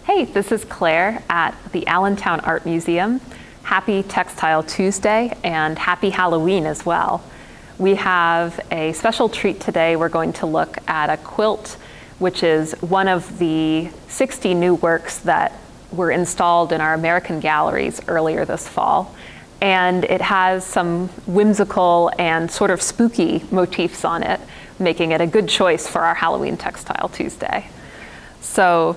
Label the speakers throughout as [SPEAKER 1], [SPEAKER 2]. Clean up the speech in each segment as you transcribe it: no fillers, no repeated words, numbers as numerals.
[SPEAKER 1] Hey, this is Claire at the Allentown Art Museum. Happy Textile Tuesday and happy Halloween as well. We have a special treat today. We're going to look at a quilt, which is one of the 60 new works that were installed in our American galleries earlier this fall. And it has some whimsical and sort of spooky motifs on it, making it a good choice for our Halloween Textile Tuesday. So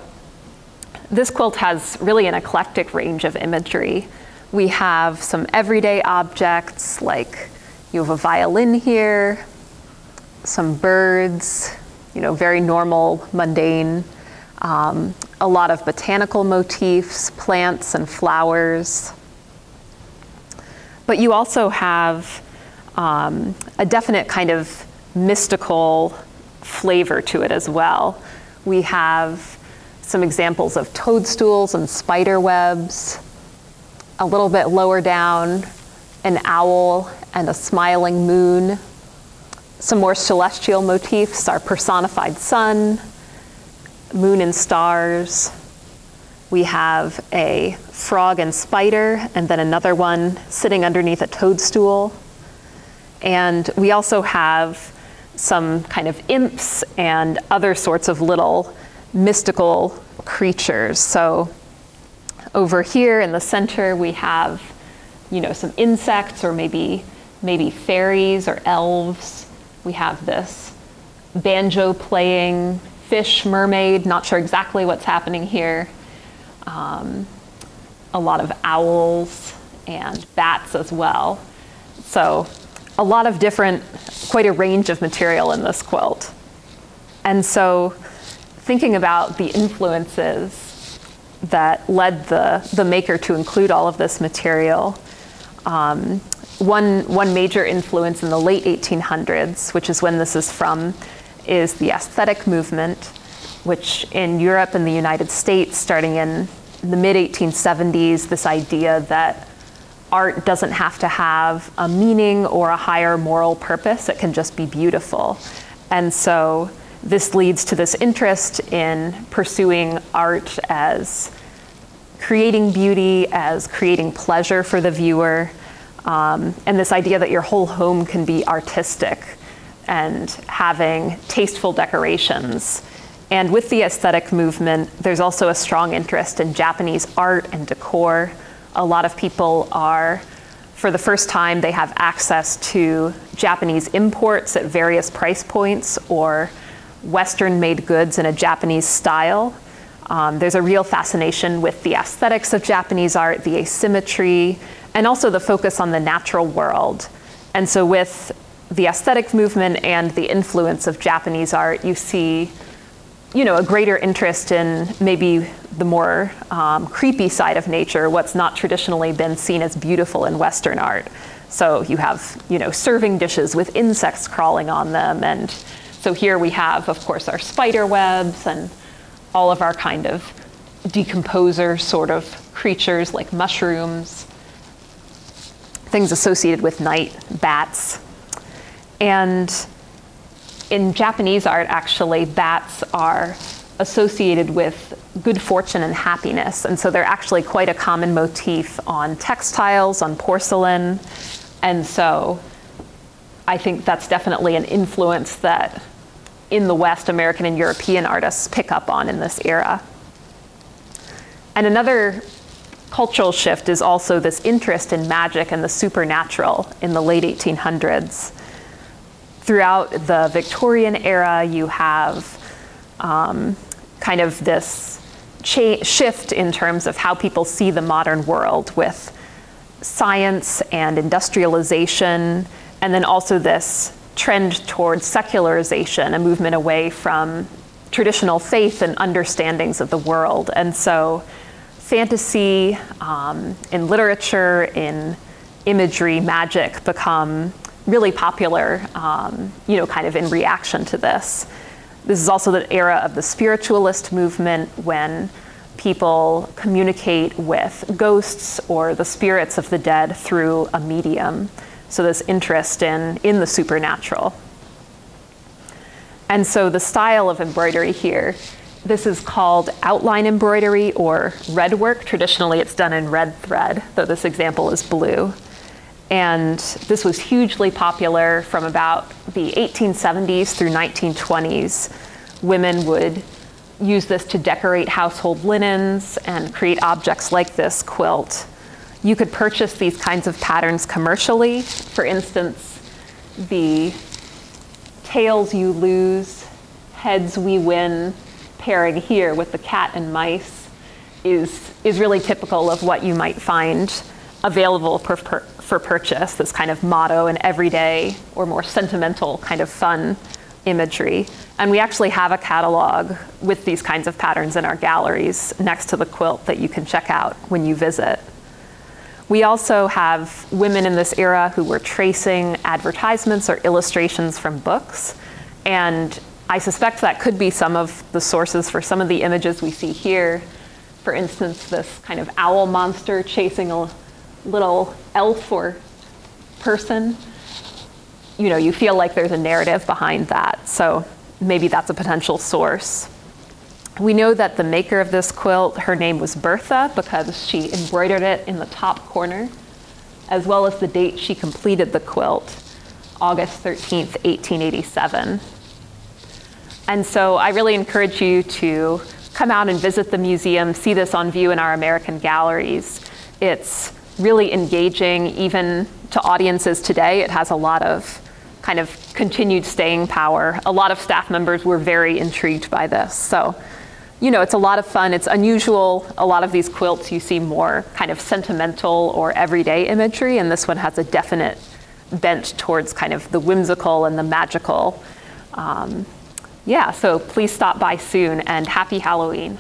[SPEAKER 1] this quilt has really an eclectic range of imagery. We have some everyday objects, like you have a violin here, some birds, very normal, mundane, a lot of botanical motifs, plants and flowers. But you also have a definite kind of mystical flavor to it as well. We have some examples of toadstools and spider webs. A little bit lower down, an owl and a smiling moon. Some more celestial motifs, our personified sun, moon and stars. We have a frog and spider, and then another one sitting underneath a toadstool. And we also have some kind of imps and other sorts of little mystical creatures. So over here in the center, we have, some insects or maybe fairies or elves. We have this banjo playing fish mermaid, not sure exactly what's happening here. A lot of owls and bats as well. So a lot of different, quite a range of material in this quilt. And so thinking about the influences that led the maker to include all of this material, one major influence in the late 1800s, which is when this is from, is the aesthetic movement, which in Europe and the United States, starting in the mid-1870s, this idea that art doesn't have to have a meaning or a higher moral purpose, it can just be beautiful. And so this leads to this interest in pursuing art as creating beauty, as creating pleasure for the viewer, and this idea that your whole home can be artistic and having tasteful decorations. And with the aesthetic movement, there's also a strong interest in Japanese art and decor. A lot of people are, for the first time, they have access to Japanese imports at various price points or Western-made goods in a Japanese style. There's a real fascination with the aesthetics of Japanese art, the asymmetry, and also the focus on the natural world. And so with the aesthetic movement and the influence of Japanese art, you see, a greater interest in maybe the more creepy side of nature, what's not traditionally been seen as beautiful in Western art. So you have, serving dishes with insects crawling on them. And so here we have, of course, our spider webs and all of our kind of decomposer sort of creatures like mushrooms, things associated with night, bats. And in Japanese art, actually, bats are associated with good fortune and happiness. And so they're actually quite a common motif on textiles, on porcelain. And so I think that's definitely an influence that in the West, American and European artists pick up on in this era. And another cultural shift is also this interest in magic and the supernatural in the late 1800s. Throughout the Victorian era, you have kind of this shift in terms of how people see the modern world with science and industrialization, and then also this trend towards secularization, a movement away from traditional faith and understandings of the world. And so fantasy, in literature, in imagery, magic become really popular, kind of in reaction to this. This is also the era of the spiritualist movement, when people communicate with ghosts or the spirits of the dead through a medium. So this interest in the supernatural. And so the style of embroidery here This is called outline embroidery or red work. Traditionally, it's done in red thread, though this example is blue. And this was hugely popular from about the 1870s through 1920s. Women would use this to decorate household linens and create objects like this quilt. You could purchase these kinds of patterns commercially. For instance, the tails you lose, heads we win pairing here with the cat and mice is really typical of what you might find available for purchase, this kind of motto and everyday or more sentimental kind of fun imagery. And we actually have a catalog with these kinds of patterns in our galleries next to the quilt that you can check out when you visit. We also have women in this era who were tracing advertisements or illustrations from books. And I suspect that could be some of the sources for some of the images we see here. For instance, this kind of owl monster chasing a little elf or person. You know, you feel like there's a narrative behind that. So maybe that's a potential source. We know that the maker of this quilt, her name was Bertha because she embroidered it in the top corner, as well as the date she completed the quilt, August 13th, 1887. And so I really encourage you to come out and visit the museum, see this on view in our American galleries. It's really engaging, even to audiences today. It has a lot of kind of continued staying power. A lot of staff members were very intrigued by this. So, you know, it's a lot of fun. It's unusual. A lot of these quilts, you see more kind of sentimental or everyday imagery, and this one has a definite bent towards kind of the whimsical and the magical. Yeah, so please stop by soon, and happy Halloween.